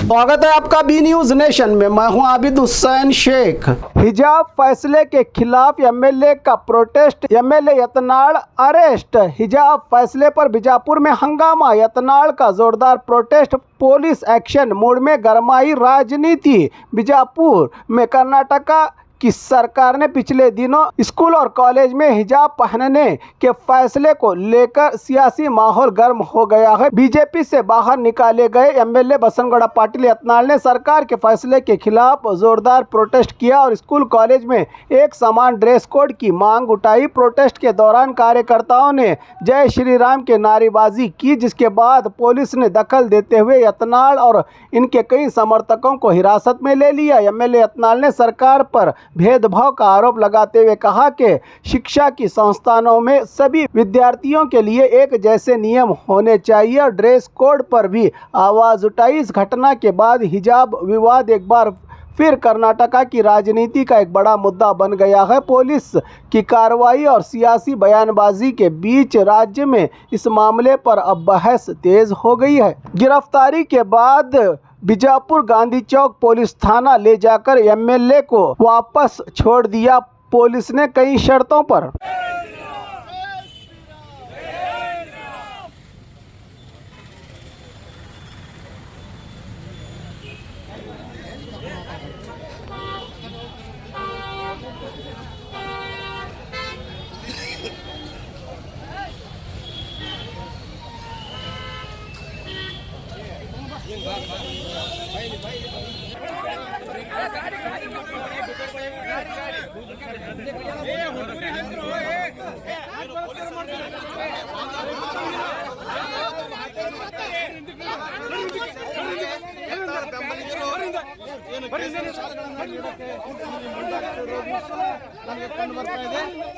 स्वागत है आपका बी न्यूज नेशन में। मैं हूं आबिद हुसैन शेख। हिजाब फैसले के खिलाफ एमएलए का प्रोटेस्ट, एमएलए यत्नाल अरेस्ट। हिजाब फैसले पर बीजापुर में हंगामा, यत्नाल का जोरदार प्रोटेस्ट। पुलिस एक्शन मोड में गरमाई राजनीति। बीजापुर में कर्नाटका की सरकार ने पिछले दिनों स्कूल और कॉलेज में हिजाब पहनने के फैसले को लेकर सियासी माहौल गर्म हो गया है। बीजेपी से बाहर निकाले गए एमएलए बसनगौड़ा पाटिल यत्नाल ने सरकार के फैसले के खिलाफ जोरदार प्रोटेस्ट किया और स्कूल कॉलेज में एक समान ड्रेस कोड की मांग उठाई। प्रोटेस्ट के दौरान कार्यकर्ताओं ने जय श्री राम के नारेबाजी की, जिसके बाद पुलिस ने दखल देते हुए यत्नाल और इनके कई समर्थकों को हिरासत में ले लिया। एमएलए यत्नाल ने सरकार पर भेदभाव का आरोप लगाते हुए कहा कि शिक्षा की संस्थानों में सभी विद्यार्थियों के लिए एक जैसे नियम होने चाहिए और ड्रेस कोड पर भी आवाज़ उठाई। इस घटना के बाद हिजाब विवाद एक बार फिर कर्नाटका की राजनीति का एक बड़ा मुद्दा बन गया है। पुलिस की कार्रवाई और सियासी बयानबाजी के बीच राज्य में इस मामले पर अब बहस तेज हो गई है। गिरफ्तारी के बाद बीजापुर गांधी चौक पुलिस थाना ले जाकर एमएलए को वापस छोड़ दिया पुलिस ने कई शर्तों पर।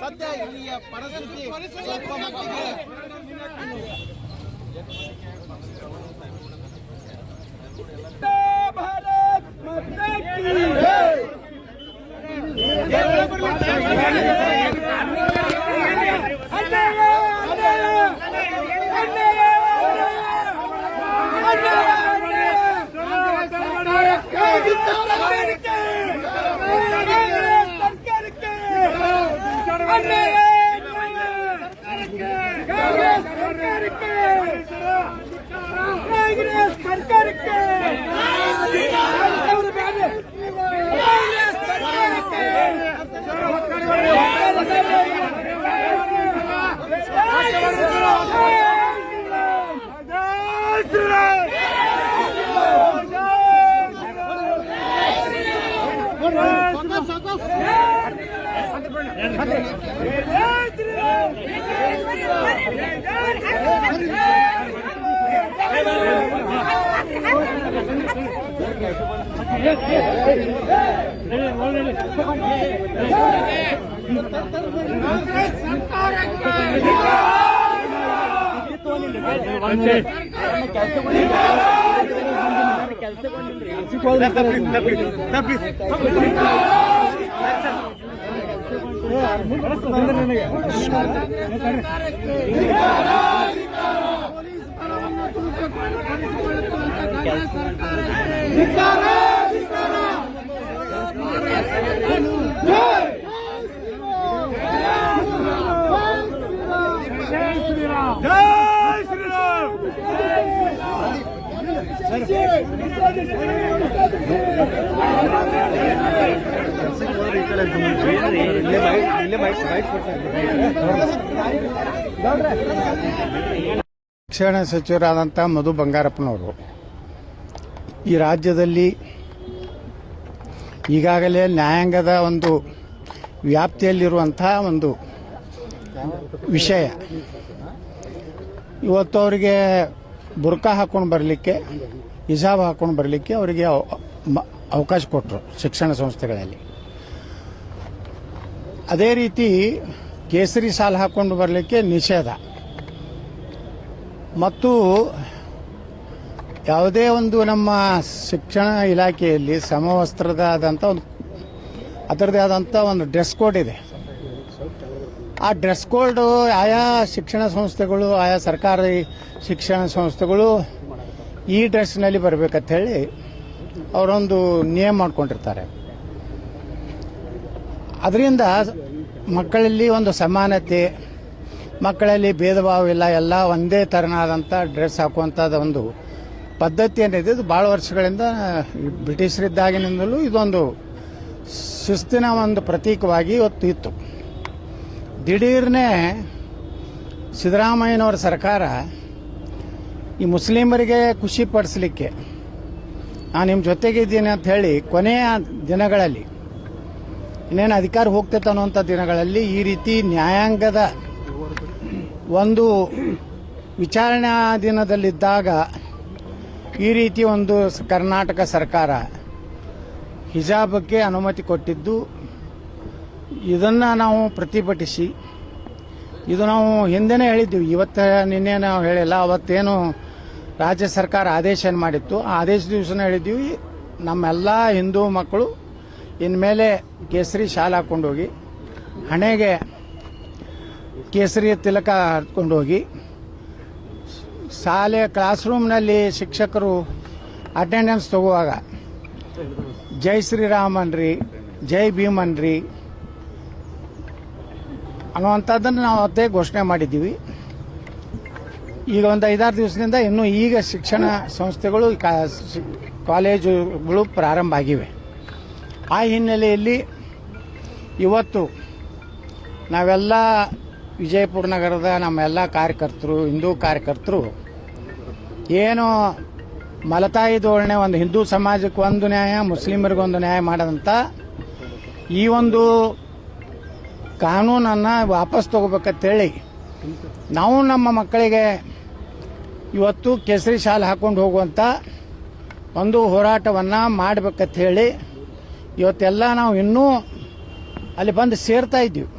ಸದ್ಯ ಇಲ್ಲಿಯ ಪರಿಸ್ಥಿತಿ ಸ್ವಲ್ಪ ಮಟ್ಟಿಗೆ ಭಾರತ್ ಮಾತಾ ಕಿ ಶಿಕ್ಷಣ ಸಚಿವರಾದಂಥ ಮಧು ಬಂಗಾರಪ್ಪನವರು ಈ ರಾಜ್ಯದಲ್ಲಿ ಈಗಾಗಲೇ ನ್ಯಾಯಾಂಗದ ಒಂದು ವ್ಯಾಪ್ತಿಯಲ್ಲಿರುವಂಥ ಒಂದು ವಿಷಯ. ಇವತ್ತು ಅವರಿಗೆ ಬುರ್ಕಾ ಹಾಕ್ಕೊಂಡು ಬರಲಿಕ್ಕೆ, ಹಿಜಾಬ್ ಹಾಕ್ಕೊಂಡು ಬರಲಿಕ್ಕೆ ಅವರಿಗೆ ಅವಕಾಶ ಕೊಟ್ಟರು ಶಿಕ್ಷಣ ಸಂಸ್ಥೆಗಳಲ್ಲಿ. ಅದೇ ರೀತಿ ಕೇಸರಿ ಸಾಲ್ ಹಾಕ್ಕೊಂಡು ಬರಲಿಕ್ಕೆ ನಿಷೇಧ ಮತ್ತು ಯಾವುದೇ ಒಂದು ನಮ್ಮ ಶಿಕ್ಷಣ ಇಲಾಖೆಯಲ್ಲಿ ಸಮವಸ್ತ್ರದಾದಂಥ ಒಂದು ಅದರದೇ ಆದಂಥ ಒಂದು ಡ್ರೆಸ್ ಕೋಡ್ ಇದೆ. ಆ ಡ್ರೆಸ್ ಕೋಡ್ ಆಯಾ ಶಿಕ್ಷಣ ಸಂಸ್ಥೆಗಳು, ಆಯಾ ಸರ್ಕಾರಿ ಶಿಕ್ಷಣ ಸಂಸ್ಥೆಗಳು ಈ ಡ್ರೆಸ್ನಲ್ಲಿ ಬರಬೇಕಂತ ಹೇಳಿ ಅವರೊಂದು ನಿಯಮ ಮಾಡ್ಕೊಂಡಿರ್ತಾರೆ. ಅದರಿಂದ ಮಕ್ಕಳಲ್ಲಿ ಒಂದು ಸಮಾನತೆ, ಮಕ್ಕಳಲ್ಲಿ ಭೇದ ಭಾವ ಇಲ್ಲ, ಎಲ್ಲ ಒಂದೇ ಥರನಾದಂಥ ಡ್ರೆಸ್ ಹಾಕುವಂಥದ್ದು ಒಂದು ಪದ್ಧತಿ ಏನಿದೆ ಇದು ಭಾಳ ವರ್ಷಗಳಿಂದ ಬ್ರಿಟಿಷರಿದ್ದಾಗಿನಿಂದಲೂ ಇದೊಂದು ಶಿಸ್ತಿನ ಒಂದು ಪ್ರತೀಕವಾಗಿ ಇವತ್ತು ಇತ್ತು. ದಿಢೀರ್ನೇ ಸಿದ್ದರಾಮಯ್ಯನವರ ಸರ್ಕಾರ ಈ ಮುಸ್ಲಿಮರಿಗೆ ಖುಷಿ ಪಡಿಸಲಿಕ್ಕೆ ನಾನು ನಿಮ್ಮ ಜೊತೆಗಿದ್ದೀನಿ ಅಂತ ಹೇಳಿ ಕೊನೆಯ ದಿನಗಳಲ್ಲಿ ಇನ್ನೇನು ಅಧಿಕಾರ ಹೋಗ್ತೈತೆ ಅನ್ನುವಂಥ ದಿನಗಳಲ್ಲಿ ಈ ರೀತಿ ನ್ಯಾಯಾಂಗದ ಒಂದು ವಿಚಾರಣಾ ದಿನದಲ್ಲಿದ್ದಾಗ ಈ ರೀತಿ ಒಂದು ಕರ್ನಾಟಕ ಸರ್ಕಾರ ಹಿಜಾಬಕ್ಕೆ ಅನುಮತಿ ಕೊಟ್ಟಿದ್ದು, ಇದನ್ನು ನಾವು ಪ್ರತಿಭಟಿಸಿ, ಇದು ನಾವು ಹಿಂದೆನೇ ಹೇಳಿದ್ದೀವಿ, ನಿನ್ನೆ ನಾವು ಹೇಳಿಲ್ಲ. ಅವತ್ತೇನು ರಾಜ್ಯ ಸರ್ಕಾರ ಆದೇಶ ಮಾಡಿತ್ತು, ಆ ಆದೇಶ ದಿವಸನೇ ಹೇಳಿದ್ದೀವಿ, ನಮ್ಮೆಲ್ಲ ಹಿಂದೂ ಮಕ್ಕಳು ಇನ್ಮೇಲೆ ಕೇಸರಿ ಶಾಲೆ ಹಾಕ್ಕೊಂಡು ಹೋಗಿ, ಹಣೆಗೆ ಕೇಸರಿ ತಿಲಕ ಹರ್ಕೊಂಡು ಹೋಗಿ, ಶಾಲೆ ಕ್ಲಾಸ್ ರೂಮ್ನಲ್ಲಿ ಶಿಕ್ಷಕರು ಅಟೆಂಡೆನ್ಸ್ ತಗುವಾಗ ಜೈ ಶ್ರೀರಾಮನ್ರಿ, ಜೈ ಭೀಮನ್ರಿ ಅನ್ನುವಂಥದ್ದನ್ನು ನಾವು ಅವತ್ತೇ ಘೋಷಣೆ ಮಾಡಿದ್ದೀವಿ. ಈಗ ಒಂದು 5-6 ದಿವಸದಿಂದ ಇನ್ನೂ ಈಗ ಶಿಕ್ಷಣ ಸಂಸ್ಥೆಗಳು ಕಾಲೇಜುಗಳು ಪ್ರಾರಂಭ ಆಗಿವೆ. ಆ ಹಿನ್ನೆಲೆಯಲ್ಲಿ ಇವತ್ತು ನಾವೆಲ್ಲ ವಿಜಯಪುರ ನಗರದ ನಮ್ಮೆಲ್ಲ ಕಾರ್ಯಕರ್ತರು, ಹಿಂದೂ ಕಾರ್ಯಕರ್ತರು ಏನು ಮಲತಾಯಿ ಧೋರಣೆ, ಒಂದು ಹಿಂದೂ ಸಮಾಜಕ್ಕೆ ಒಂದು ನ್ಯಾಯ, ಮುಸ್ಲಿಮರಿಗೊಂದು ನ್ಯಾಯ ಮಾಡದಂಥ ಈ ಒಂದು ಕಾನೂನನ್ನು ವಾಪಸ್ ತಗೋಬೇಕಂತೇಳಿ ನಾವು ನಮ್ಮ ಮಕ್ಕಳಿಗೆ ಇವತ್ತು ಕೇಸರಿ ಶಾಲೆ ಹಾಕ್ಕೊಂಡು ಹೋಗುವಂಥ ಒಂದು ಹೋರಾಟವನ್ನು ಮಾಡಬೇಕಂತ ಹೇಳಿ ಇವತ್ತೆಲ್ಲ ನಾವು ಇನ್ನೂ ಅಲ್ಲಿ ಬಂದು ಸೇರ್ತಾ ಇದ್ದೀವಿ.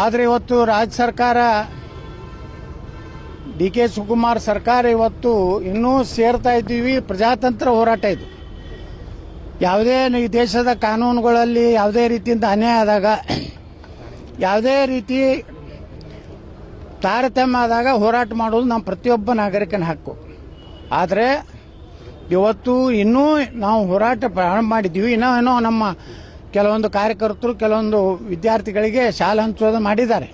ಆದರೆ ಇವತ್ತು ರಾಜ್ಯ ಸರ್ಕಾರ, ಡಿ ಕೆ ಶಿವಕುಮಾರ್ ಸರ್ಕಾರ ಇವತ್ತು ಇನ್ನೂ ಸೇರ್ತಾ ಇದ್ದೀವಿ. ಪ್ರಜಾತಂತ್ರ ಹೋರಾಟ ಇದು. ಯಾವುದೇ ಈ ದೇಶದ ಕಾನೂನುಗಳಲ್ಲಿ ಯಾವುದೇ ರೀತಿಯಿಂದ ಅನ್ಯಾಯ ಆದಾಗ, ಯಾವುದೇ ರೀತಿ ತಾರತಮ್ಯ ಆದಾಗ ಹೋರಾಟ ಮಾಡೋದು ನಮ್ಮ ಪ್ರತಿಯೊಬ್ಬ ನಾಗರಿಕನ ಹಕ್ಕು. ಆದರೆ ಇವತ್ತು ಇನ್ನೂ ನಾವು ಹೋರಾಟ ಪ್ರಾರಂಭ ಮಾಡಿದ್ದೀವಿ. ಇನ್ನೂ ನಮ್ಮ ಕೆಲವೊಂದು ಕಾರ್ಯಕರ್ತರು, ಕೆಲವೊಂದು ವಿದ್ಯಾರ್ಥಿಗಳಿಗೆ ಶಾಲೆ ಹಂಚೋದು ಮಾಡಿದ್ದಾರೆ.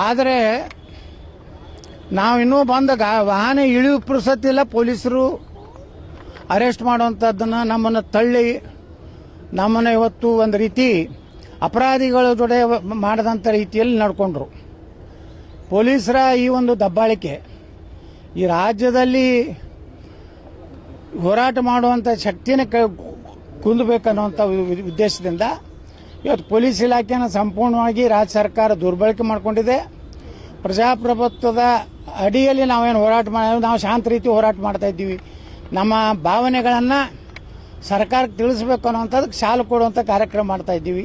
ಆದರೆ ನಾವು ಇನ್ನೂ ಬಂದಾಗ ವಾಹನ ಇಳಿಯು ಪುರುಸತ್ತಿಲ್ಲ, ಪೊಲೀಸರು ಅರೆಸ್ಟ್ ಮಾಡುವಂಥದ್ದನ್ನು ನಮ್ಮನ್ನು ತಳ್ಳಿ ನಮ್ಮನ್ನು ಇವತ್ತು ಒಂದು ರೀತಿ ಅಪರಾಧಿಗಳ ಜೊತೆ ಮಾಡದಂಥ ರೀತಿಯಲ್ಲಿ ನಡ್ಕೊಂಡ್ರು. ಪೊಲೀಸರ ಈ ಒಂದು ದಬ್ಬಾಳಿಕೆ ಈ ರಾಜ್ಯದಲ್ಲಿ ಹೋರಾಟ ಮಾಡುವಂಥ ಶಕ್ತಿನ ಕುಂದಬೇಕನ್ನುವಂಥ ಉದ್ದೇಶದಿಂದ ಇವತ್ತು ಪೊಲೀಸ್ ಇಲಾಖೆಯನ್ನು ಸಂಪೂರ್ಣವಾಗಿ ರಾಜ್ಯ ಸರ್ಕಾರ ದುರ್ಬಳಕೆ ಮಾಡಿಕೊಂಡಿದೆ. ಪ್ರಜಾಪ್ರಭುತ್ವದ ಅಡಿಯಲ್ಲಿ ನಾವೇನು ಹೋರಾಟ ನಾವು ಶಾಂತ ರೀತಿ ಹೋರಾಟ ಮಾಡ್ತಾ ಇದ್ದೀವಿ. ನಮ್ಮ ಭಾವನೆಗಳನ್ನು ಸರ್ಕಾರಕ್ಕೆ ತಿಳಿಸ್ಬೇಕು ಅನ್ನೋಂಥದ್ದಕ್ಕೆ ಶಾಲು ಕೊಡುವಂಥ ಕಾರ್ಯಕ್ರಮ ಮಾಡ್ತಾ ಇದ್ದೀವಿ.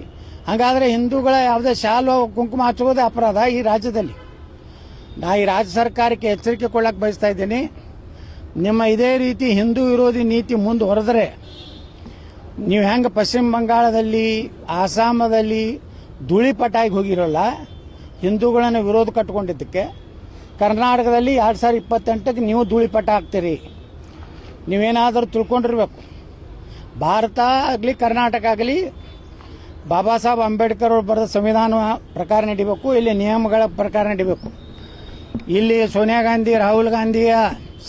ಹಾಗಾದರೆ ಹಿಂದೂಗಳ ಯಾವುದೇ ಶಾಲು ಕುಂಕುಮ ಹಚ್ಚುವುದೇ ಅಪರಾಧ ಈ ರಾಜ್ಯದಲ್ಲಿ. ನಾ ಈ ರಾಜ್ಯ ಸರ್ಕಾರಕ್ಕೆ ಎಚ್ಚರಿಕೆ ಕೊಡಕ್ಕೆ ಬಯಸ್ತಾ ಇದ್ದೀನಿ. ನಿಮ್ಮ ಇದೇ ರೀತಿ ಹಿಂದೂ ವಿರೋಧಿ ನೀತಿ ಮುಂದುವರೆದರೆ ನೀವು ಹೆಂಗೆ ಪಶ್ಚಿಮ ಬಂಗಾಳದಲ್ಲಿ, ಆಸಾಮದಲ್ಲಿ ಧೂಳಿಪಟಾಗಿ ಹೋಗಿರೋಲ್ಲ ಹಿಂದೂಗಳನ್ನು ವಿರೋಧ ಕಟ್ಕೊಂಡಿದ್ದಕ್ಕೆ, ಕರ್ನಾಟಕದಲ್ಲಿ 2028ಕ್ಕೆ ನೀವು ಧೂಳಿಪಟ ಆಗ್ತೀರಿ. ನೀವೇನಾದರೂ ತಿಳ್ಕೊಂಡಿರ್ಬೇಕು. ಭಾರತ ಆಗಲಿ ಕರ್ನಾಟಕ ಆಗಲಿ ಬಾಬಾ ಸಾಹೇಬ್ ಅಂಬೇಡ್ಕರ್ ಅವರು ಬರೆದ ಸಂವಿಧಾನ ಪ್ರಕಾರ ನಡಿಬೇಕು, ಇಲ್ಲಿ ನಿಯಮಗಳ ಪ್ರಕಾರ ನಡಿಬೇಕು. ಇಲ್ಲಿ ಸೋನಿಯಾ ಗಾಂಧಿ, ರಾಹುಲ್ ಗಾಂಧಿಯ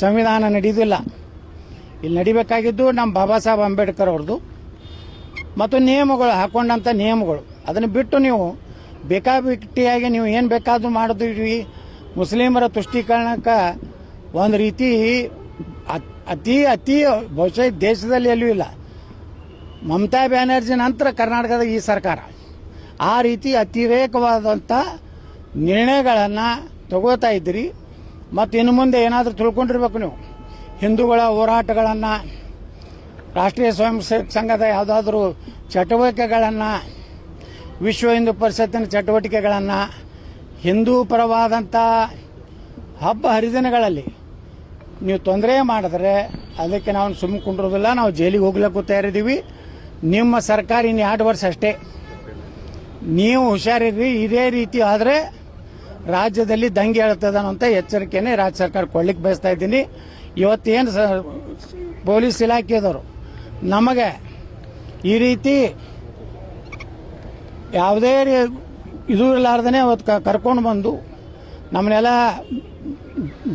ಸಂವಿಧಾನ ನಡೆಯೋದಿಲ್ಲ. ಇಲ್ಲಿ ನಡಿಬೇಕಾಗಿದ್ದು ನಮ್ಮ ಬಾಬಾ ಸಾಹೇಬ್ ಅಂಬೇಡ್ಕರ್ ಅವ್ರದ್ದು ಮತ್ತು ನಿಯಮಗಳು, ಹಾಕೊಂಡಂಥ ನಿಯಮಗಳು. ಅದನ್ನು ಬಿಟ್ಟು ನೀವು ಬೇಕಾಬಿಟ್ಟಿಯಾಗಿ ನೀವು ಏನು ಬೇಕಾದ್ರೂ ಮಾಡಿದ್ವಿ. ಮುಸ್ಲಿಮರ ತುಷ್ಟೀಕರಣಕ್ಕೆ ಒಂದು ರೀತಿ ಅತಿ ಅತಿ ಬಹುಶಃ ದೇಶದಲ್ಲಿ ಎಲ್ಲೂ ಇಲ್ಲ. ಮಮತಾ ಬ್ಯಾನರ್ಜಿ ನಂತರ ಕರ್ನಾಟಕದ ಈ ಸರ್ಕಾರ ಆ ರೀತಿ ಅತಿರೇಕವಾದಂಥ ನಿರ್ಣಯಗಳನ್ನು ತಗೋತಾ ಇದ್ದೀರಿ. ಮತ್ತು ಇನ್ನು ಮುಂದೆ ಏನಾದರೂ ತಿಳ್ಕೊಂಡಿರ್ಬೇಕು ನೀವು. ಹಿಂದೂಗಳ ಹೋರಾಟಗಳನ್ನು, ರಾಷ್ಟ್ರೀಯ ಸ್ವಯಂ ಸೇವಕ ಸಂಘದ ಯಾವುದಾದ್ರೂ ಚಟುವಟಿಕೆಗಳನ್ನು, ವಿಶ್ವ ಹಿಂದೂ ಪರಿಷತ್ತಿನ ಚಟುವಟಿಕೆಗಳನ್ನು, ಹಿಂದೂ ಪರವಾದಂಥ ಹಬ್ಬ ಹರಿದಿನಗಳಲ್ಲಿ ನೀವು ತೊಂದರೆ ಮಾಡಿದ್ರೆ ಅದಕ್ಕೆ ನಾವು ಸುಮ್ಮನೆ ಕುಂಡ್ರೋದಿಲ್ಲ. ನಾವು ಜೈಲಿಗೆ ಹೋಗ್ಲಿಕ್ಕೂ ತಯಾರಿದ್ದೀವಿ. ನಿಮ್ಮ ಸರ್ಕಾರ ಇನ್ನು 2 ವರ್ಷ ಅಷ್ಟೇ. ನೀವು ಹುಷಾರಿರ್ರಿ. ಇದೇ ರೀತಿ ಆದರೆ ರಾಜ್ಯದಲ್ಲಿ ದಂಗೆ ಹೇಳ್ತದೆ ಅನ್ನೋಂಥ ಎಚ್ಚರಿಕೆನೇ ರಾಜ್ಯ ಸರ್ಕಾರ ಕೊಡ್ಲಿಕ್ಕೆ ಬಯಸ್ತಾ ಇದ್ದೀನಿ. ಇವತ್ತೇನು ಪೊಲೀಸ್ ಇಲಾಖೆದವರು ನಮಗೆ ಈ ರೀತಿ ಯಾವುದೇ ಇದು ಇರಲಾರ್ದೇ ಅವತ್ತು ಕರ್ಕೊಂಡು ಬಂದು ನಮ್ಮನ್ನೆಲ್ಲ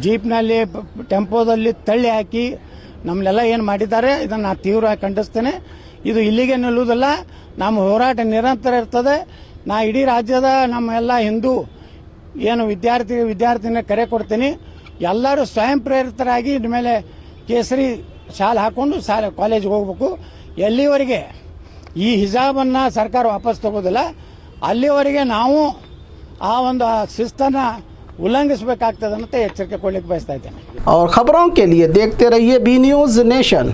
ಜೀಪ್ನಲ್ಲಿ ಟೆಂಪೋದಲ್ಲಿ ತಳ್ಳಿ ಹಾಕಿ ನಮ್ಮನ್ನೆಲ್ಲ ಏನು ಮಾಡಿದ್ದಾರೆ ಇದನ್ನು ನಾನು ತೀವ್ರವಾಗಿ ಖಂಡಿಸ್ತೇನೆ. ಇದು ಇಲ್ಲಿಗೆ ನಿಲ್ಲುವುದಿಲ್ಲ, ನಮ್ಮ ಹೋರಾಟ ನಿರಂತರ ಇರ್ತದೆ. ನಾ ಇಡೀ ರಾಜ್ಯದ ನಮ್ಮ ಎಲ್ಲ ಹಿಂದೂ ಏನು ವಿದ್ಯಾರ್ಥಿನ ಕರೆ ಕೊಡ್ತೀನಿ, ಎಲ್ಲರೂ ಸ್ವಯಂ ಪ್ರೇರಿತರಾಗಿ ಇನ್ಮೇಲೆ ಕೇಸರಿ ಶಾಲೆ ಹಾಕ್ಕೊಂಡು ಕಾಲೇಜಿಗೆ ಹೋಗ್ಬೇಕು. ಎಲ್ಲಿವರೆಗೆ ಈ ಹಿಜಾಬನ್ನು ಸರ್ಕಾರ ವಾಪಸ್ ತಗೋದಿಲ್ಲ ಅಲ್ಲಿವರೆಗೆ ನಾವು ಆ ಒಂದು ಶಿಸ್ತನ್ನು ಉಲ್ಲಂಘಿಸಬೇಕಾಗ್ತದೆ ಅಂತ ಎಚ್ಚರಿಕೆ ಕೊಡ್ಲಿಕ್ಕೆ ಬಯಸ್ತಾ ಇದ್ದೇನೆ. और खबरों के लिए देखते रहिए बी न्यूज़ नेशन।